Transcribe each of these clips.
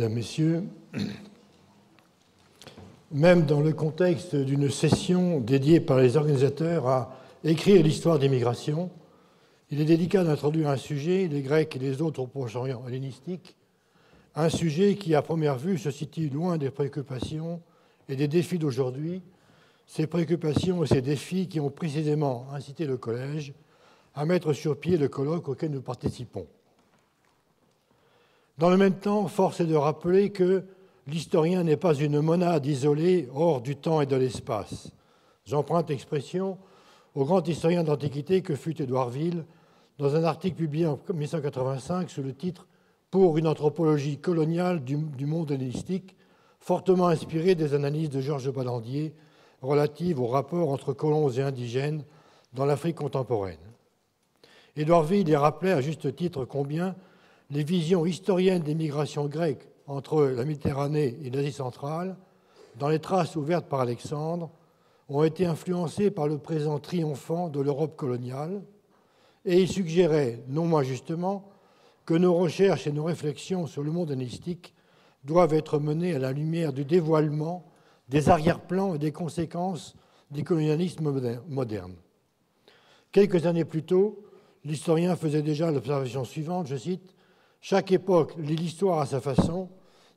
Mesdames, Messieurs, même dans le contexte d'une session dédiée par les organisateurs à écrire l'histoire des migrations, il est délicat d'introduire un sujet, les Grecs et les autres au Proche-Orient hellénistique, un sujet qui, à première vue, se situe loin des préoccupations et des défis d'aujourd'hui, ces préoccupations et ces défis qui ont précisément incité le Collège à mettre sur pied le colloque auquel nous participons. Dans le même temps, force est de rappeler que l'historien n'est pas une monade isolée hors du temps et de l'espace. J'emprunte l'expression au grand historien d'Antiquité que fut Édouard Ville dans un article publié en 1885 sous le titre « Pour une anthropologie coloniale du monde hellénistique », fortement inspiré des analyses de Georges Ballandier relatives aux rapports entre colons et indigènes dans l'Afrique contemporaine. Édouard Ville y rappelait à juste titre combien les visions historiennes des migrations grecques entre la Méditerranée et l'Asie centrale, dans les traces ouvertes par Alexandre, ont été influencées par le présent triomphant de l'Europe coloniale, et il suggérait, non moins justement, que nos recherches et nos réflexions sur le monde hellénistique doivent être menées à la lumière du dévoilement des arrière-plans et des conséquences du colonialisme moderne. Quelques années plus tôt, l'historien faisait déjà l'observation suivante, je cite, « Chaque époque lit l'histoire à sa façon,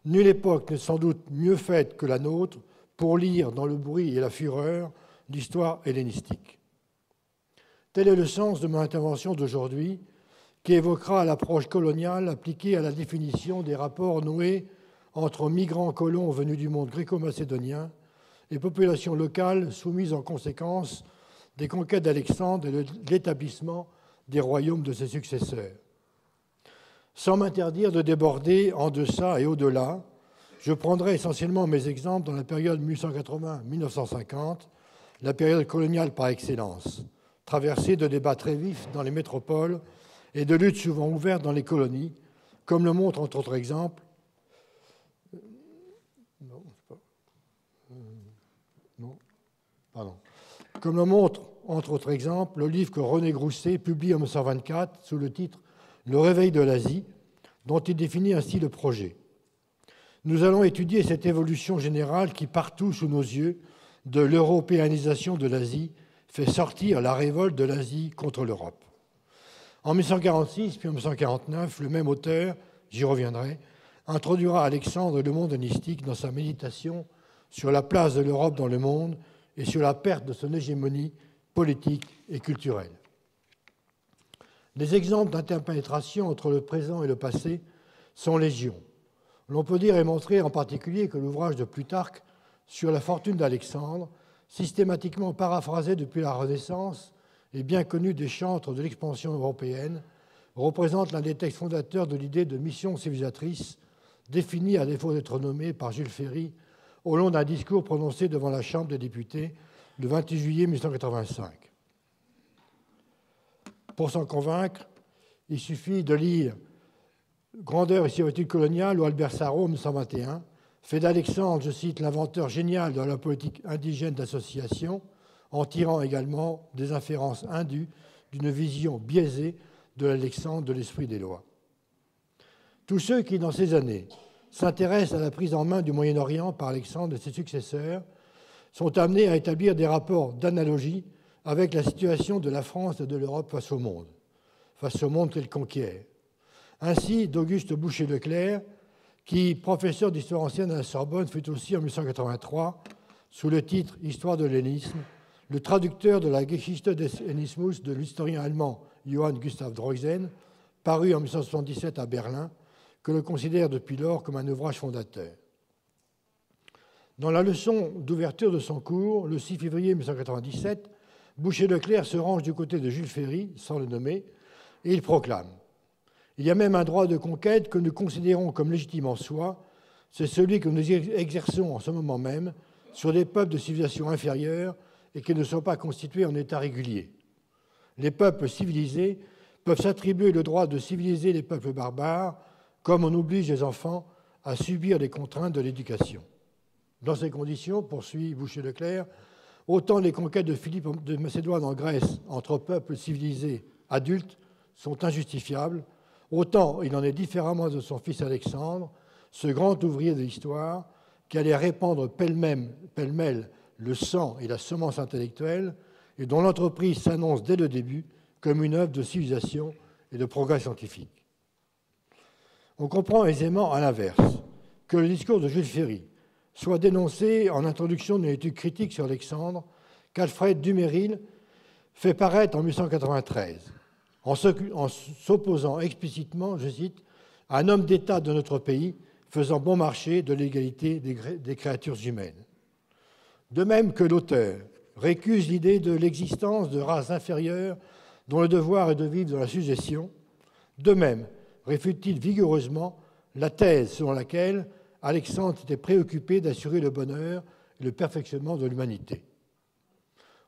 nulle époque n'est sans doute mieux faite que la nôtre pour lire dans le bruit et la fureur l'histoire hellénistique. » Tel est le sens de mon intervention d'aujourd'hui, qui évoquera l'approche coloniale appliquée à la définition des rapports noués entre migrants colons venus du monde gréco-macédonien et populations locales soumises en conséquence des conquêtes d'Alexandre et de l'établissement des royaumes de ses successeurs. Sans m'interdire de déborder en deçà et au-delà, je prendrai essentiellement mes exemples dans la période 1880-1950, la période coloniale par excellence, traversée de débats très vifs dans les métropoles et de luttes souvent ouvertes dans les colonies, comme le montre entre autres exemples le livre que René Grousset publie en 1924 sous le titre « Le réveil de l'Asie », dont il définit ainsi le projet. Nous allons étudier cette évolution générale qui, partout sous nos yeux, de l'européanisation de l'Asie, fait sortir la révolte de l'Asie contre l'Europe. En 1946 puis en 1949, le même auteur, j'y reviendrai, introduira Alexandre et le monde hellénistique dans sa méditation sur la place de l'Europe dans le monde et sur la perte de son hégémonie politique et culturelle. Les exemples d'interpénétration entre le présent et le passé sont légion. L'on peut dire et montrer en particulier que l'ouvrage de Plutarque sur la fortune d'Alexandre, systématiquement paraphrasé depuis la Renaissance et bien connu des chantres de l'expansion européenne, représente l'un des textes fondateurs de l'idée de mission civilisatrice, définie à défaut d'être nommée par Jules Ferry au long d'un discours prononcé devant la Chambre des députés le 28 juillet 1985. Pour s'en convaincre, il suffit de lire Grandeur et servitude coloniale ou Albert Sarraut, 1921, fait d'Alexandre, je cite, l'inventeur génial de la politique indigène d'association, en tirant également des inférences indues d'une vision biaisée de l'Alexandre de l'esprit des lois. Tous ceux qui, dans ces années, s'intéressent à la prise en main du Moyen-Orient par Alexandre et ses successeurs sont amenés à établir des rapports d'analogie avec la situation de la France et de l'Europe face au monde qu'elle conquiert. Ainsi, d'Auguste Boucher-Leclerc, qui, professeur d'histoire ancienne à la Sorbonne, fut aussi en 1983, sous le titre « Histoire de l'hellénisme », le traducteur de la Geschichte des Hellenismus de l'historien allemand Johann Gustav Droysen, paru en 1977 à Berlin, que l'on considère depuis lors comme un ouvrage fondateur. Dans la leçon d'ouverture de son cours, le 6 février 1997, Boucher-Leclerc se range du côté de Jules Ferry, sans le nommer, et il proclame « Il y a même un droit de conquête que nous considérons comme légitime en soi, c'est celui que nous exerçons en ce moment même sur des peuples de civilisation inférieure et qui ne sont pas constitués en état régulier. Les peuples civilisés peuvent s'attribuer le droit de civiliser les peuples barbares, comme on oblige les enfants à subir les contraintes de l'éducation. Dans ces conditions, poursuit Boucher-Leclerc, autant les conquêtes de Philippe de Macédoine en Grèce entre peuples civilisés adultes sont injustifiables, autant il en est différemment de son fils Alexandre, ce grand ouvrier de l'histoire qui allait répandre pêle-mêle le sang et la semence intellectuelle et dont l'entreprise s'annonce dès le début comme une œuvre de civilisation et de progrès scientifique. On comprend aisément, à l'inverse, que le discours de Jules Ferry soit dénoncé en introduction d'une étude critique sur Alexandre qu'Alfred Duménil fait paraître en 1893, en s'opposant explicitement, je cite, à un homme d'État de notre pays faisant bon marché de l'égalité des créatures humaines. De même que l'auteur récuse l'idée de l'existence de races inférieures dont le devoir est de vivre dans la sujétion, de même réfute-t-il vigoureusement la thèse selon laquelle Alexandre était préoccupé d'assurer le bonheur et le perfectionnement de l'humanité.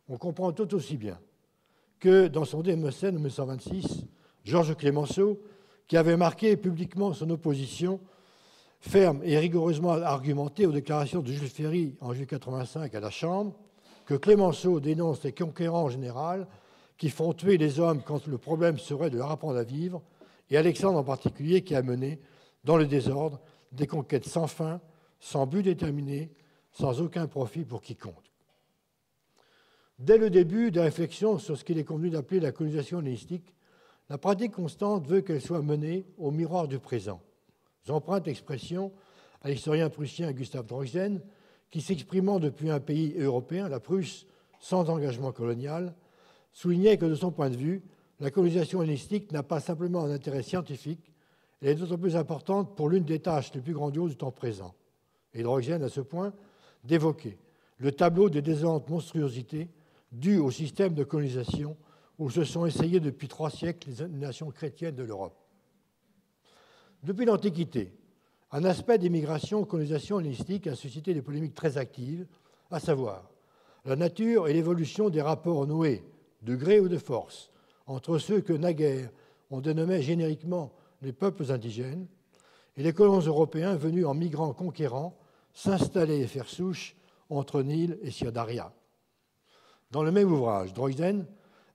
On comprend tout aussi bien que dans son Démosthène en 1926, Georges Clemenceau, qui avait marqué publiquement son opposition ferme et rigoureusement argumentée aux déclarations de Jules Ferry en juillet 1985 à la Chambre, que Clemenceau dénonce les conquérants en général qui font tuer les hommes quand le problème serait de leur apprendre à vivre, et Alexandre en particulier qui a mené, dans le désordre, des conquêtes sans fin, sans but déterminé, sans aucun profit pour quiconque. Dès le début des réflexions sur ce qu'il est convenu d'appeler la colonisation hellénistique, la pratique constante veut qu'elle soit menée au miroir du présent. J'emprunte l'expression à l'historien prussien Gustav Droysen, qui, s'exprimant depuis un pays européen, la Prusse, sans engagement colonial, soulignait que, de son point de vue, la colonisation hellénistique n'a pas simplement un intérêt scientifique, elle est d'autant plus importante pour l'une des tâches les plus grandioses du temps présent. Et Droysen, à ce point, d'évoquer le tableau des désolantes monstruosités dues au système de colonisation où se sont essayées depuis 3 siècles les nations chrétiennes de l'Europe. Depuis l'Antiquité, un aspect d'immigration-colonisation hellénistique a suscité des polémiques très actives, à savoir la nature et l'évolution des rapports noués, de gré ou de force, entre ceux que naguère on dénommait génériquement les peuples indigènes et les colons européens venus en migrants conquérants s'installer et faire souche entre Nil et Sirdaria. Dans le même ouvrage, Droysen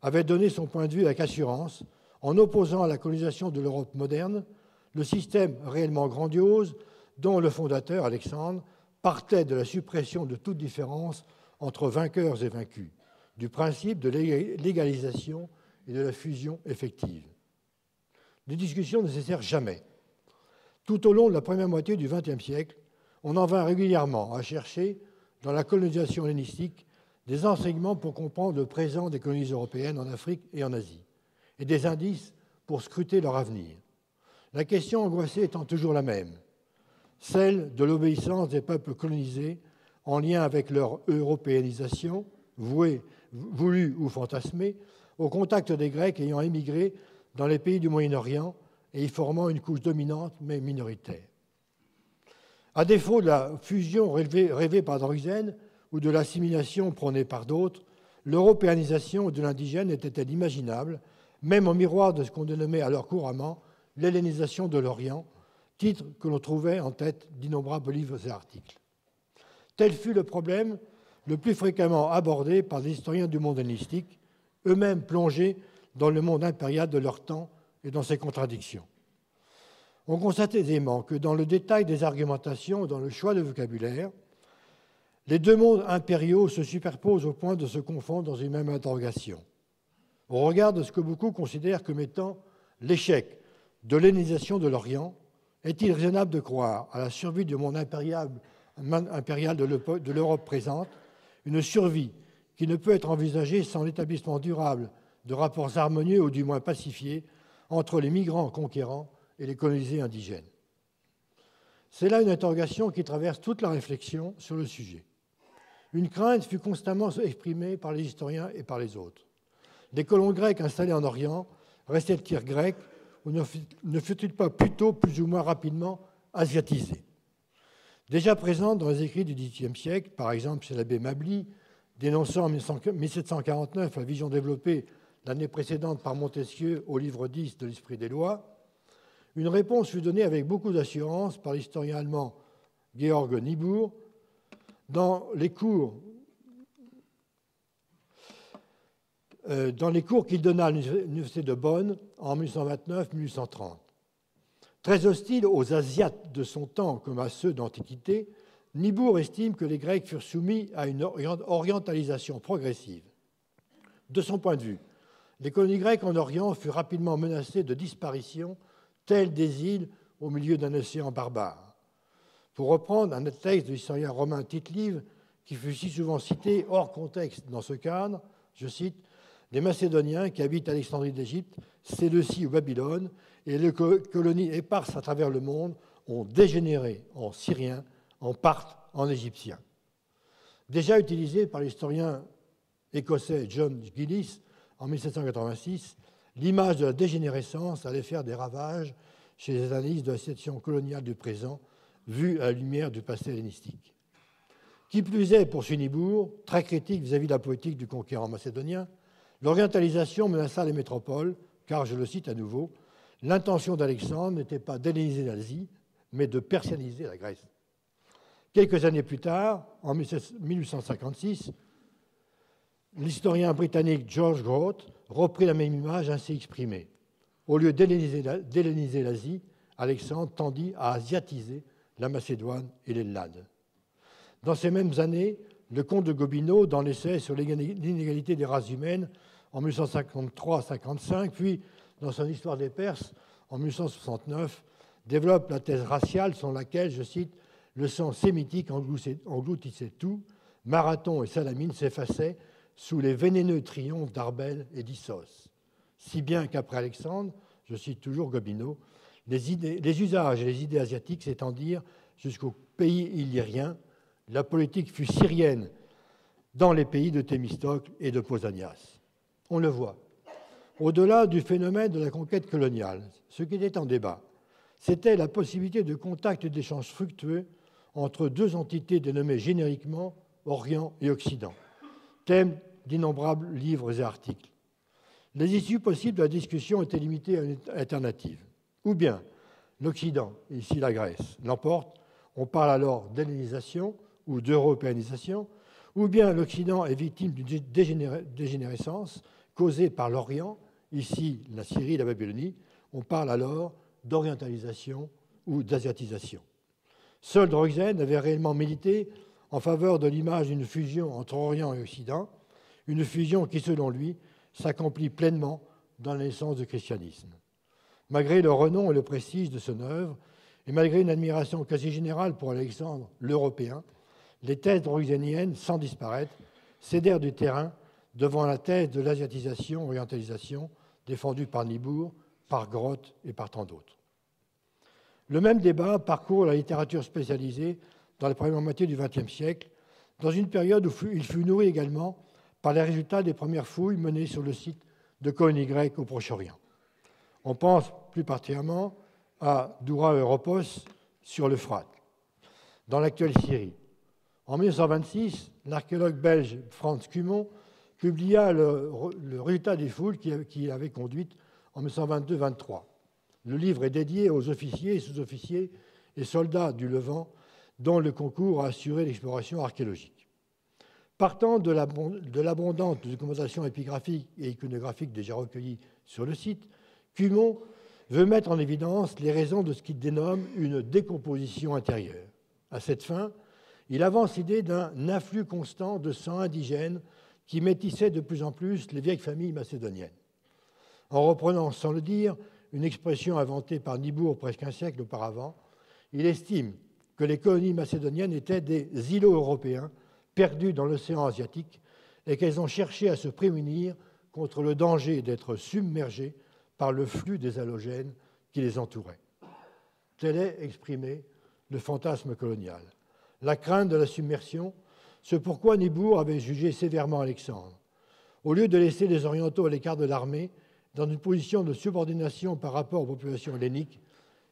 avait donné son point de vue avec assurance en opposant à la colonisation de l'Europe moderne le système réellement grandiose dont le fondateur, Alexandre, partait de la suppression de toute différence entre vainqueurs et vaincus, du principe de l'égalisation et de la fusion effective. Les discussions ne cessèrent jamais. Tout au long de la première moitié du XXe siècle, on en vint régulièrement à chercher, dans la colonisation hellénistique, des enseignements pour comprendre le présent des colonies européennes en Afrique et en Asie, et des indices pour scruter leur avenir. La question angoissée étant toujours la même, celle de l'obéissance des peuples colonisés en lien avec leur européanisation, voulue ou fantasmée, au contact des Grecs ayant émigré dans les pays du Moyen-Orient et y formant une couche dominante mais minoritaire. À défaut de la fusion rêvée par Droysen ou de l'assimilation prônée par d'autres, l'européanisation de l'indigène était-elle imaginable, même en miroir de ce qu'on dénommait alors couramment l'hellénisation de l'Orient, titre que l'on trouvait en tête d'innombrables livres et articles. Tel fut le problème le plus fréquemment abordé par les historiens du monde hellénistique, eux-mêmes plongés dans le monde impérial de leur temps et dans ses contradictions. On constate aisément que dans le détail des argumentations et dans le choix de vocabulaire, les deux mondes impériaux se superposent au point de se confondre dans une même interrogation. Au regard de ce que beaucoup considèrent comme étant l'échec de l'hellénisation de l'Orient, est-il raisonnable de croire à la survie du monde impérial de l'Europe présente, une survie qui ne peut être envisagée sans l'établissement durable de rapports harmonieux ou du moins pacifiés entre les migrants conquérants et les colonisés indigènes? C'est là une interrogation qui traverse toute la réflexion sur le sujet. Une crainte fut constamment exprimée par les historiens et par les autres. Les colons grecs installés en Orient restaient-ils grecs ou ne furent-ils pas plutôt plus ou moins rapidement asiatisés? Déjà présente dans les écrits du XVIIIe siècle, par exemple chez l'abbé Mably, dénonçant en 1749 la vision développée l'année précédente par Montesquieu au livre 10 de l'Esprit des lois, une réponse fut donnée avec beaucoup d'assurance par l'historien allemand Georg Niebuhr dans les cours qu'il donna à l'université de Bonn en 1829-1830. Très hostile aux Asiates de son temps comme à ceux d'Antiquité, Nibour estime que les Grecs furent soumis à une orientalisation progressive. De son point de vue, les colonies grecques en Orient furent rapidement menacées de disparition, telles des îles au milieu d'un océan barbare. Pour reprendre un texte de l'historien romain Tite-Live, qui fut si souvent cité hors contexte dans ce cadre, je cite, « Les Macédoniens qui habitent Alexandrie d'Égypte, Séleucie ou Babylone, et les colonies éparses à travers le monde ont dégénéré en Syriens, en Parthes, en Égyptiens. » Déjà utilisé par l'historien écossais John Gillis en 1786, l'image de la dégénérescence allait faire des ravages chez les analystes de la section coloniale du présent, vue à la lumière du passé hellénistique. Qui plus est, poursuit Nibour, très critique vis-à-vis de la politique du conquérant macédonien, l'orientalisation menaça les métropoles, car, je le cite à nouveau, l'intention d'Alexandre n'était pas d'helléniser l'Asie, mais de persianiser la Grèce. Quelques années plus tard, en 1856, l'historien britannique George Grote reprit la même image ainsi exprimée. Au lieu d'helléniser l'Asie, Alexandre tendit à asiatiser la Macédoine et les Lades. Dans ces mêmes années, le comte de Gobineau, dans l'essai sur l'inégalité des races humaines en 1853-55, puis dans son Histoire des Perses en 1869, développe la thèse raciale selon laquelle, je cite, « le sang sémitique engloutissait tout, Marathon et Salamine s'effaçaient sous les vénéneux triomphes d'Arbel et d'Issos. Si bien qu'après Alexandre, je cite toujours Gobineau, les usages et les idées asiatiques s'étendirent jusqu'aux pays illyrien. La politique fut syrienne dans les pays de Thémistocle et de Pausanias. » On le voit. Au-delà du phénomène de la conquête coloniale, ce qui était en débat, c'était la possibilité de contacts et d'échanges fructueux entre deux entités dénommées génériquement Orient et Occident, thème d'innombrables livres et articles. Les issues possibles de la discussion étaient limitées à une alternative. Ou bien l'Occident, ici la Grèce, l'emporte, on parle alors d'hellénisation ou d'européanisation, ou bien l'Occident est victime d'une dégénérescence causée par l'Orient, ici la Syrie et la Babylonie, on parle alors d'orientalisation ou d'asiatisation. Seul Droysen avait réellement milité en faveur de l'image d'une fusion entre Orient et Occident, une fusion qui, selon lui, s'accomplit pleinement dans la naissance du christianisme. Malgré le renom et le prestige de son œuvre, et malgré une admiration quasi générale pour Alexandre l'Européen, les thèses droyséniennes, sans disparaître, cédèrent du terrain devant la thèse de l'asiatisation-orientalisation défendue par Nibour, par Grote et par tant d'autres. Le même débat parcourt la littérature spécialisée dans la première moitié du XXe siècle, dans une période où il fut nourri également par les résultats des premières fouilles menées sur le site de colonies grecques au Proche-Orient. On pense plus particulièrement à Doura Europos sur l'Euphrate, dans l'actuelle Syrie. En 1926, l'archéologue belge Frans Cumont publia le résultat des fouilles qui avait conduites en 1922-23. Le livre est dédié aux officiers et sous-officiers et soldats du Levant dont le concours a assuré l'exploration archéologique. Partant de l'abondante documentation épigraphique et iconographique déjà recueillie sur le site, Cumont veut mettre en évidence les raisons de ce qu'il dénomme une décomposition intérieure. À cette fin, il avance l'idée d'un afflux constant de sang indigène qui métissait de plus en plus les vieilles familles macédoniennes. En reprenant, sans le dire, une expression inventée par Nibour presque un siècle auparavant, il estime que les colonies macédoniennes étaient des îlots européens perdus dans l'océan asiatique et qu'elles ont cherché à se prémunir contre le danger d'être submergées par le flux des halogènes qui les entouraient. Tel est exprimé le fantasme colonial. La crainte de la submersion, c'est pourquoi Nibour avait jugé sévèrement Alexandre. Au lieu de laisser les Orientaux à l'écart de l'armée, dans une position de subordination par rapport aux populations helléniques,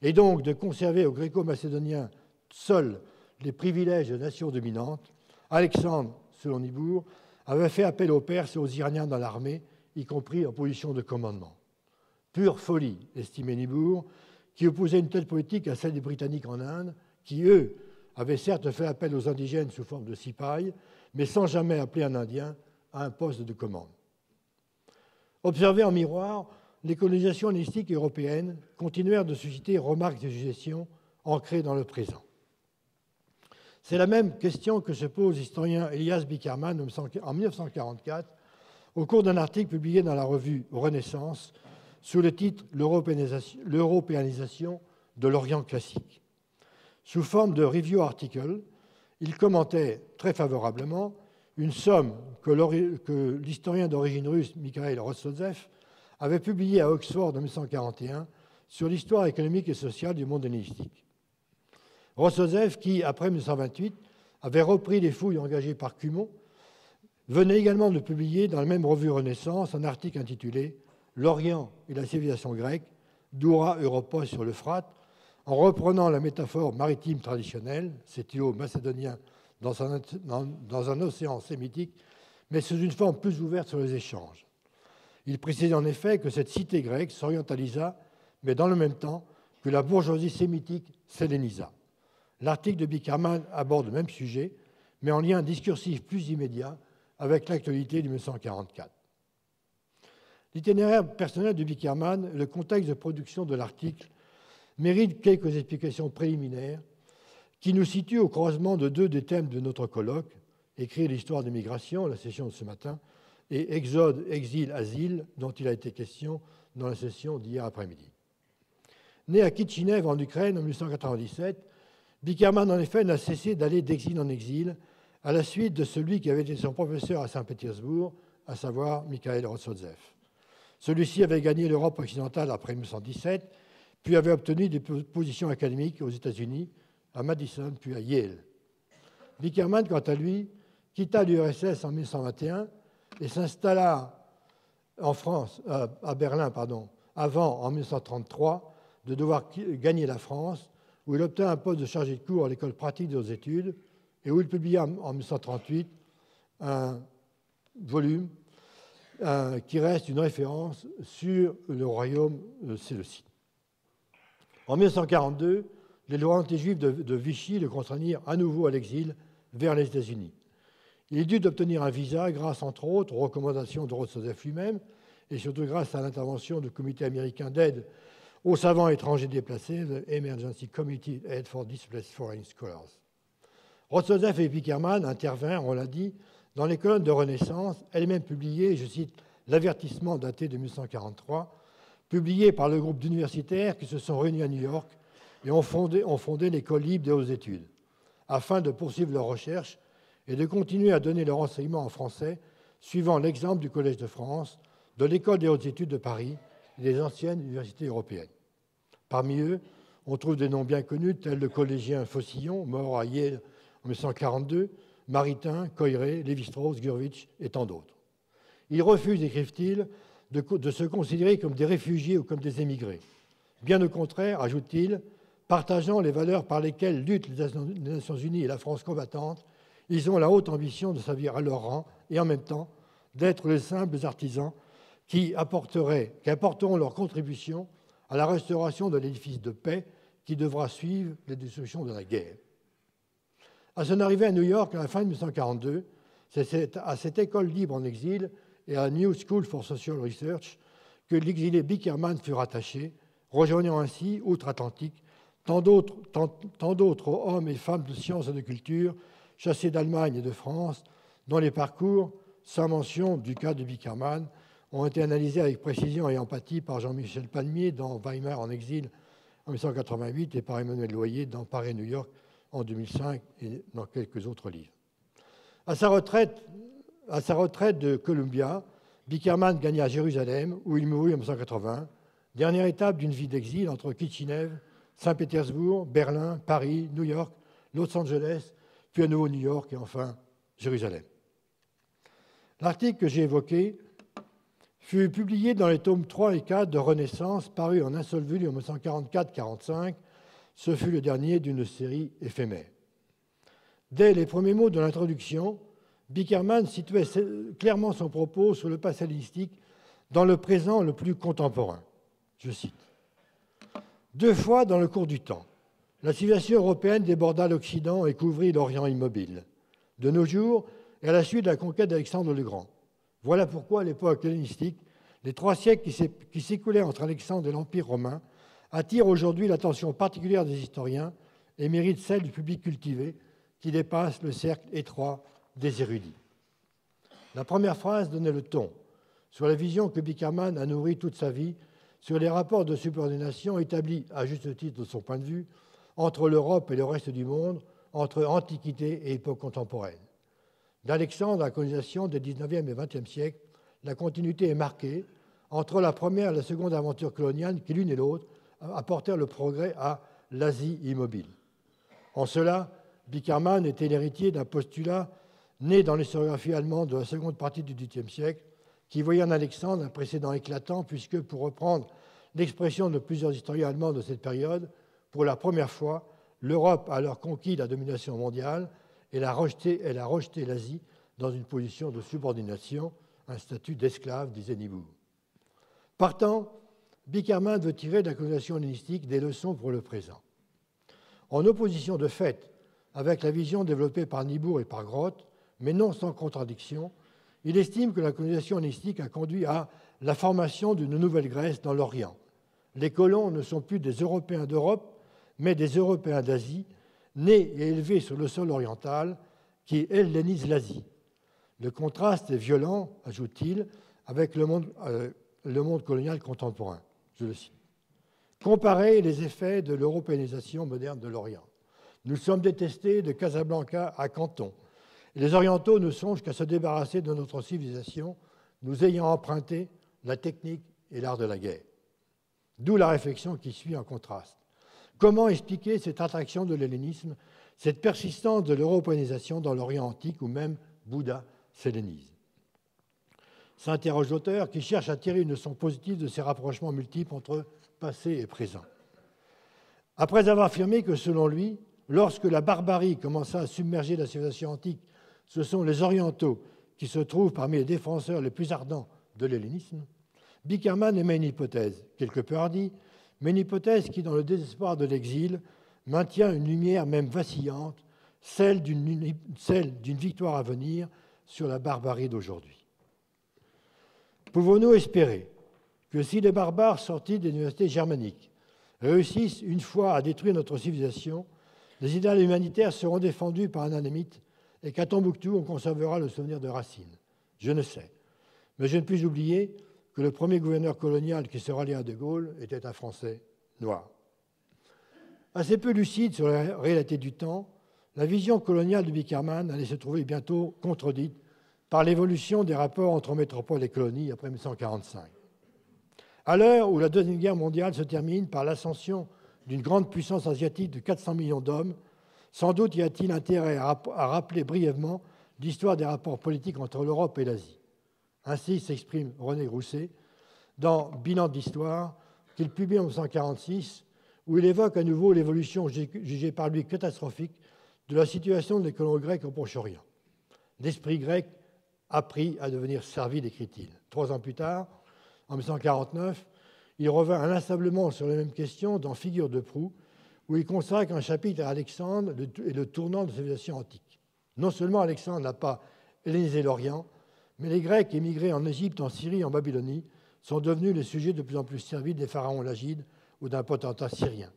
et donc de conserver aux Gréco-Macédoniens seuls les privilèges de nation dominante, Alexandre, selon Nibour, avait fait appel aux Perses et aux Iraniens dans l'armée, y compris en position de commandement. Pure folie, estimait Nibour, qui opposait une telle politique à celle des Britanniques en Inde, qui, eux, avaient certes fait appel aux indigènes sous forme de cipayes, mais sans jamais appeler un Indien à un poste de commande. Observé en miroir, les colonisations hellénistiques européennes continuèrent de susciter remarques et suggestions ancrées dans le présent. C'est la même question que se pose l'historien Elias Bickerman en 1944 au cours d'un article publié dans la revue Renaissance sous le titre « L'européanisation de l'Orient classique ». Sous forme de review article, il commentait très favorablement une somme que l'historien d'origine russe Mikhail Rossozev avait publiée à Oxford en 1941 sur l'histoire économique et sociale du monde hellénistique. Rossozev, qui, après 1928, avait repris les fouilles engagées par Cumont, venait également de publier dans la même revue Renaissance un article intitulé « L'Orient et la civilisation grecque, d'Oura Europos sur l'Euphrate », en reprenant la métaphore maritime traditionnelle, cet îlot macédonien dans un océan sémitique, mais sous une forme plus ouverte sur les échanges. Il précise en effet que cette cité grecque s'orientalisa, mais dans le même temps que la bourgeoisie sémitique s'hellénisa. L'article de Bickerman aborde le même sujet, mais en lien discursif plus immédiat avec l'actualité de 1944. L'itinéraire personnel de Bickerman et le contexte de production de l'article méritent quelques explications préliminaires qui nous situent au croisement de deux des thèmes de notre colloque, écrire l'histoire des migrations, la session de ce matin, et Exode, exil, asile, dont il a été question dans la session d'hier après-midi. Né à Kitchinev en Ukraine en 1997, Bickerman en effet n'a cessé d'aller d'exil en exil à la suite de celui qui avait été son professeur à Saint-Pétersbourg, à savoir Mikhail Rossozev. Celui-ci avait gagné l'Europe occidentale après 1917, puis avait obtenu des positions académiques aux États-Unis, à Madison, puis à Yale. Bickerman, quant à lui, quitta l'URSS en 1921 et s'installa en France, à Berlin, avant, en 1933, de devoir gagner la France, où il obtint un poste de chargé de cours à l'école pratique des hautes études et où il publia en 1938 un volume qui reste une référence sur le royaume séleucide. En 1942, les lois anti-juives de Vichy le contraignirent à nouveau à l'exil vers les États-Unis. Il dut obtenir un visa grâce, entre autres, aux recommandations de Rossozev lui-même et surtout grâce à l'intervention du Comité américain d'aide aux savants étrangers déplacés, the Emergency Committee Aid for Displaced Foreign Scholars. Rossozev et Bickerman intervinrent, on l'a dit, dans les colonnes de Renaissance, elles-mêmes publiées, je cite l'avertissement daté de 1943, publié par le groupe d'universitaires qui se sont réunis à New York et ont fondé l'École libre des hautes études, afin de poursuivre leurs recherches et de continuer à donner leur enseignement en français, suivant l'exemple du Collège de France, de l'École des hautes études de Paris et des anciennes universités européennes. Parmi eux, on trouve des noms bien connus, tels le collégien Faucillon, mort à Yale en 1942, Maritain, Coiré, Lévi-Strauss, Gurvitch et tant d'autres. Ils refusent, écrivent-ils, de se considérer comme des réfugiés ou comme des émigrés. Bien au contraire, ajoute-t-il, partageant les valeurs par lesquelles luttent les Nations Unies et la France combattante, ils ont la haute ambition de servir à leur rang et en même temps d'être les simples artisans qui apporteront leur contribution à la restauration de l'édifice de paix qui devra suivre les destructions de la guerre. À son arrivée à New York à la fin de 1942, c'est à cette école libre en exil et à la New School for Social Research que l'exilé Bickerman fut rattaché, rejoignant ainsi, outre-Atlantique, tant d'autres hommes et femmes de sciences et de culture chassés d'Allemagne et de France, dont les parcours, sans mention du cas de Bickerman, ont été analysés avec précision et empathie par Jean-Michel Palmier dans Weimar en exil en 1988 et par Emmanuel Loyer dans Paris, New York en 2005 et dans quelques autres livres. À sa retraite de Columbia, Bickerman gagna Jérusalem, où il mourut en 1980, dernière étape d'une vie d'exil entre Kitchinev, Saint-Pétersbourg, Berlin, Paris, New York, Los Angeles, puis à nouveau New York et enfin Jérusalem. L'article que j'ai évoqué fut publié dans les tomes 3 et 4 de Renaissance, paru en un seul volume en 1944-45. Ce fut le dernier d'une série éphémère. Dès les premiers mots de l'introduction, Bickerman situait clairement son propos sur le passé hellénistique dans le présent le plus contemporain. Je cite. « 2 fois dans le cours du temps, la civilisation européenne déborda l'Occident et couvrit l'Orient immobile. De nos jours, et à la suite de la conquête d'Alexandre le Grand. Voilà pourquoi, à l'époque hellénistique, Les 3 siècles qui s'écoulèrent entre Alexandre et l'Empire romain attirent aujourd'hui l'attention particulière des historiens et méritent celle du public cultivé qui dépasse le cercle étroit des érudits. La première phrase donnait le ton sur la vision que Bickerman a nourrie toute sa vie sur les rapports de subordination établis, à juste titre de son point de vue, entre l'Europe et le reste du monde, entre Antiquité et époque contemporaine. D'Alexandre à la colonisation des XIXe et XXe siècles, la continuité est marquée entre la première et la seconde aventure coloniale qui, l'une et l'autre, apportèrent le progrès à l'Asie immobile. En cela, Bickerman était l'héritier d'un postulat né dans l'historiographie allemande de la seconde partie du XVIIIe siècle, qui voyait en Alexandre un précédent éclatant, puisque, pour reprendre l'expression de plusieurs historiens allemands de cette période, pour la première fois, l'Europe a alors conquis la domination mondiale et elle a rejeté l'Asie dans une position de subordination, un statut d'esclave, disait Niebuhr. Partant, Bickerman veut tirer de la colonisation hellénistique des leçons pour le présent. En opposition de fait avec la vision développée par Niebuhr et par Groth, mais non sans contradiction, il estime que la colonisation hellénistique a conduit à la formation d'une nouvelle Grèce dans l'Orient. Les colons ne sont plus des Européens d'Europe, mais des Européens d'Asie, nés et élevés sur le sol oriental, qui hellénisent l'Asie. Le contraste est violent, ajoute-t-il, avec le monde colonial contemporain. Je le cite. Comparez les effets de l'européanisation moderne de l'Orient. Nous sommes détestés de Casablanca à Canton. Et les Orientaux ne songent qu'à se débarrasser de notre civilisation, nous ayant emprunté la technique et l'art de la guerre. D'où la réflexion qui suit en contraste. Comment expliquer cette attraction de l'hellénisme, cette persistance de l'européanisation dans l'Orient antique où même Bouddha s'hellénise? S'interroge l'auteur qui cherche à tirer une leçon positive de ces rapprochements multiples entre passé et présent. Après avoir affirmé que, selon lui, lorsque la barbarie commença à submerger la civilisation antique, ce sont les Orientaux qui se trouvent parmi les défenseurs les plus ardents de l'hellénisme, Bickerman émet une hypothèse, quelque peu hardie, mais une hypothèse qui, dans le désespoir de l'exil, maintient une lumière même vacillante, celle d'une victoire à venir sur la barbarie d'aujourd'hui. Pouvons-nous espérer que si les barbares sortis des universités germaniques réussissent une fois à détruire notre civilisation, les idéaux humanitaires seront défendus par un anémite et qu'à Tombouctou, on conservera le souvenir de Racine? Je ne sais. Mais je ne puis oublier que le premier gouverneur colonial qui se rallia à De Gaulle était un Français noir. Assez peu lucide sur la réalité du temps, la vision coloniale de Bickerman allait se trouver bientôt contredite par l'évolution des rapports entre métropole et colonies après 1945. À l'heure où la Deuxième Guerre mondiale se termine par l'ascension d'une grande puissance asiatique de 400 millions d'hommes, sans doute y a-t-il intérêt à rappeler brièvement l'histoire des rapports politiques entre l'Europe et l'Asie. Ainsi s'exprime René Grousset dans Bilan d'histoire, qu'il publie en 1946, où il évoque à nouveau l'évolution jugée par lui catastrophique de la situation des colons grecs au Proche-Orient. L'esprit grec a appris à devenir servile, écrit-il. 3 ans plus tard, en 1949, il revint inlassablement sur les mêmes questions dans Figures de proue, où il consacre un chapitre à Alexandre et le tournant de la civilisation antique. Non seulement Alexandre n'a pas hellénisé l'Orient, mais les Grecs émigrés en Égypte, en Syrie et en Babylonie sont devenus les sujets de plus en plus serviles des pharaons lagides ou d'un potentat syrien.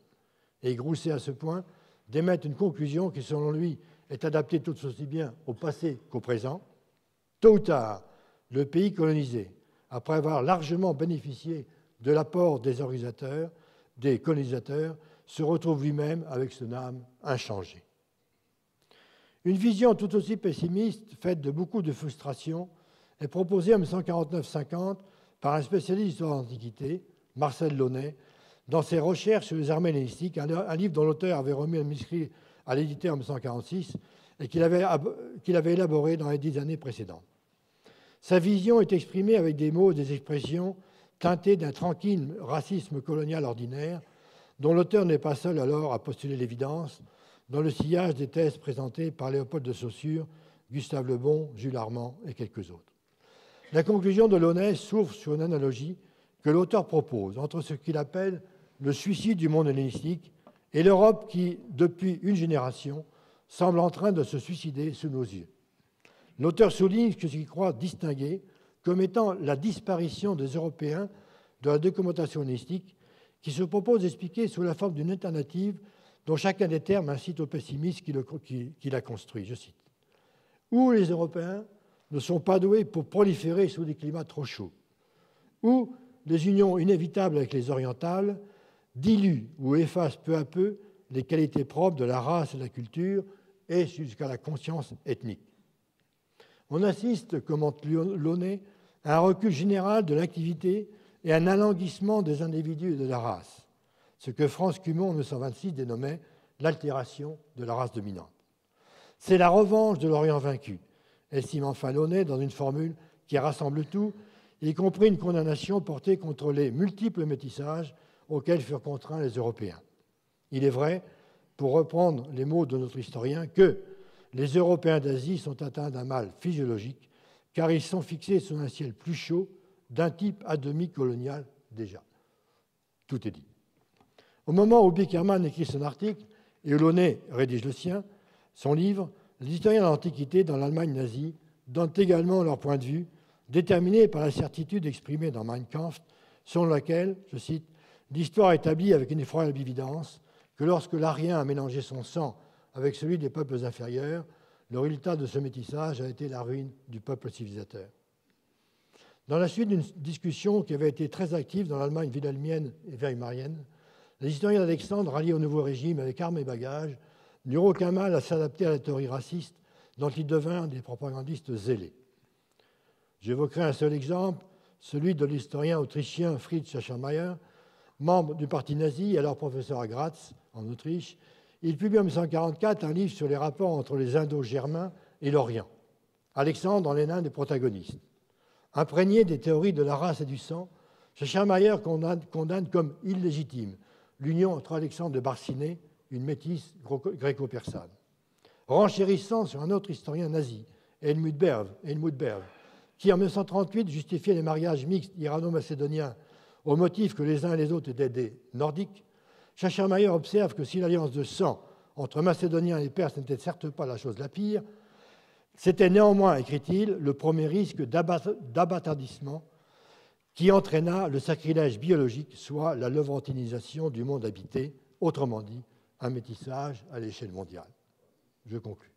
Et Grousset, à ce point, d'émet une conclusion qui, selon lui, est adaptée tout aussi bien au passé qu'au présent. Tôt ou tard, le pays colonisé, après avoir largement bénéficié de l'apport des colonisateurs, se retrouve lui-même avec son âme inchangée. Une vision tout aussi pessimiste, faite de beaucoup de frustration, est proposée en 1949-50 par un spécialiste d'histoire de l'Antiquité, Marcel Launay, dans ses recherches sur les armées hellénistiques, un livre dont l'auteur avait remis un manuscrit à l'éditeur en 1946 et qu'il avait élaboré dans les 10 années précédentes. Sa vision est exprimée avec des mots et des expressions teintés d'un tranquille racisme colonial ordinaire, dont l'auteur n'est pas seul alors à postuler l'évidence, dans le sillage des thèses présentées par Léopold de Saussure, Gustave Le Bon, Jules Armand et quelques autres. La conclusion de Launay s'ouvre sur une analogie que l'auteur propose entre ce qu'il appelle le suicide du monde hellénistique et l'Europe qui, depuis une génération, semble en train de se suicider sous nos yeux. L'auteur souligne ce qu'il croit distinguer comme étant la disparition des Européens de la documentation hellénistique, qui se propose d'expliquer sous la forme d'une alternative dont chacun des termes incite au pessimisme qui l'a construit. Je cite. Ou les Européens ne sont pas doués pour proliférer sous des climats trop chauds, ou les unions inévitables avec les orientales diluent ou effacent peu à peu les qualités propres de la race et de la culture et jusqu'à la conscience ethnique. On assiste, commente Launay, à un recul général de l'activité et un alanguissement des individus et de la race, ce que Franz Cumont en 1926 dénommait l'altération de la race dominante. C'est la revanche de l'Orient vaincu, estime enfin Launay dans une formule qui rassemble tout, y compris une condamnation portée contre les multiples métissages auxquels furent contraints les Européens. Il est vrai, pour reprendre les mots de notre historien, que les Européens d'Asie sont atteints d'un mal physiologique, car ils sont fixés sous un ciel plus chaud, d'un type à demi colonial déjà. Tout est dit. Au moment où Bickerman écrit son article et où Launay rédige le sien, son livre, les historiens de l'Antiquité dans l'Allemagne nazie donnent également leur point de vue, déterminé par la certitude exprimée dans Mein Kampf, selon laquelle, je cite, « l'histoire établit avec une effroyable évidence que lorsque l'Arien a mélangé son sang avec celui des peuples inférieurs, le résultat de ce métissage a été la ruine du peuple civilisateur. » Dans la suite d'une discussion qui avait été très active dans l'Allemagne wilhelmienne et weimarienne, les historiens d'Alexandre, ralliés au nouveau régime avec armes et bagages, n'eurent aucun mal à s'adapter à la théorie raciste dont ils devinrent des propagandistes zélés. J'évoquerai un seul exemple, celui de l'historien autrichien Fritz Schachenmeier, membre du parti nazi et alors professeur à Graz, en Autriche. Il publie en 1944 un livre sur les rapports entre les Indo-Germains et l'Orient. Alexandre en est l'un des protagonistes. Imprégné des théories de la race et du sang, Schachenmeier condamne comme illégitime l'union entre Alexandre de Barciné, une métisse gréco-persane. Renchérissant sur un autre historien nazi, Helmut Berg, qui en 1938 justifiait les mariages mixtes irano-macédoniens au motif que les uns et les autres étaient des Nordiques, Schachenmeier observe que si l'alliance de sang entre Macédoniens et Perses n'était certes pas la chose la pire, c'était néanmoins, écrit-il, le premier risque d'abâtardissement qui entraîna le sacrilège biologique, soit la levantinisation du monde habité, autrement dit, un métissage à l'échelle mondiale. Je conclus.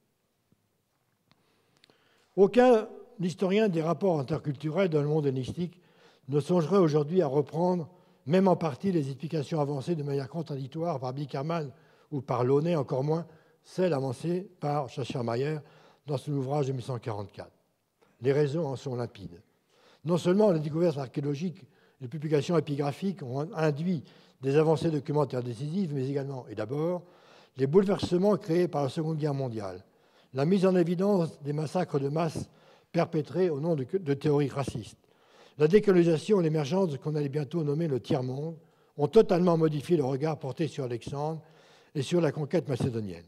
Aucun historien des rapports interculturels dans le monde hellénistique ne songerait aujourd'hui à reprendre, même en partie, les explications avancées de manière contradictoire par Bickerman ou par Launay, encore moins celles avancées par Schachenmeier dans son ouvrage de 1944. Les raisons en sont limpides. Non seulement les découvertes archéologiques et les publications épigraphiques ont induit des avancées documentaires décisives, mais également, et d'abord, les bouleversements créés par la Seconde Guerre mondiale, la mise en évidence des massacres de masse perpétrés au nom de théories racistes, la décolonisation et l'émergence de ce qu'on allait bientôt nommer le tiers-monde ont totalement modifié le regard porté sur Alexandre et sur la conquête macédonienne.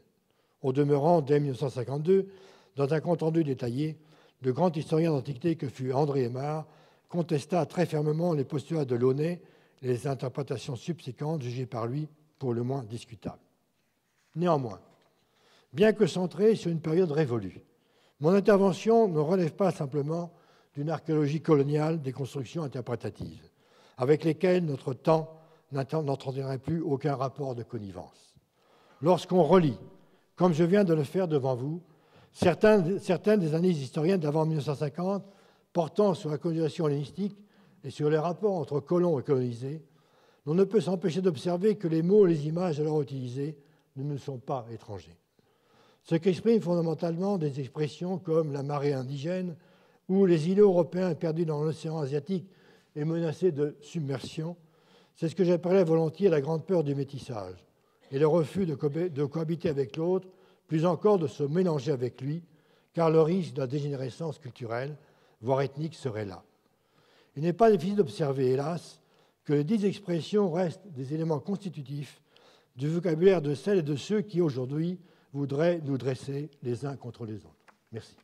Au demeurant, dès 1952, dans un compte-rendu détaillé, le grand historien d'Antiquité que fut André Aimard contesta très fermement les postulats de Launay et les interprétations subséquentes jugées par lui pour le moins discutables. Néanmoins, bien que centrée sur une période révolue, mon intervention ne relève pas simplement d'une archéologie coloniale des constructions interprétatives, avec lesquelles notre temps n'entretiendrait plus aucun rapport de connivence. Lorsqu'on relit, comme je viens de le faire devant vous, certaines des analyses historiennes d'avant 1950 portant sur la colonisation hellénistique et sur les rapports entre colons et colonisés, on ne peut s'empêcher d'observer que les mots et les images alors utilisés ne nous sont pas étrangers. Ce qu'expriment fondamentalement des expressions comme la marée indigène ou les îlots européens perdus dans l'océan asiatique et menacés de submersion, c'est ce que j'appellerais volontiers la grande peur du métissage et le refus de cohabiter avec l'autre, plus encore de se mélanger avec lui, car le risque de la dégénérescence culturelle, voire ethnique, serait là. Il n'est pas difficile d'observer, hélas, que les dites expressions restent des éléments constitutifs du vocabulaire de celles et de ceux qui, aujourd'hui, voudraient nous dresser les uns contre les autres. Merci.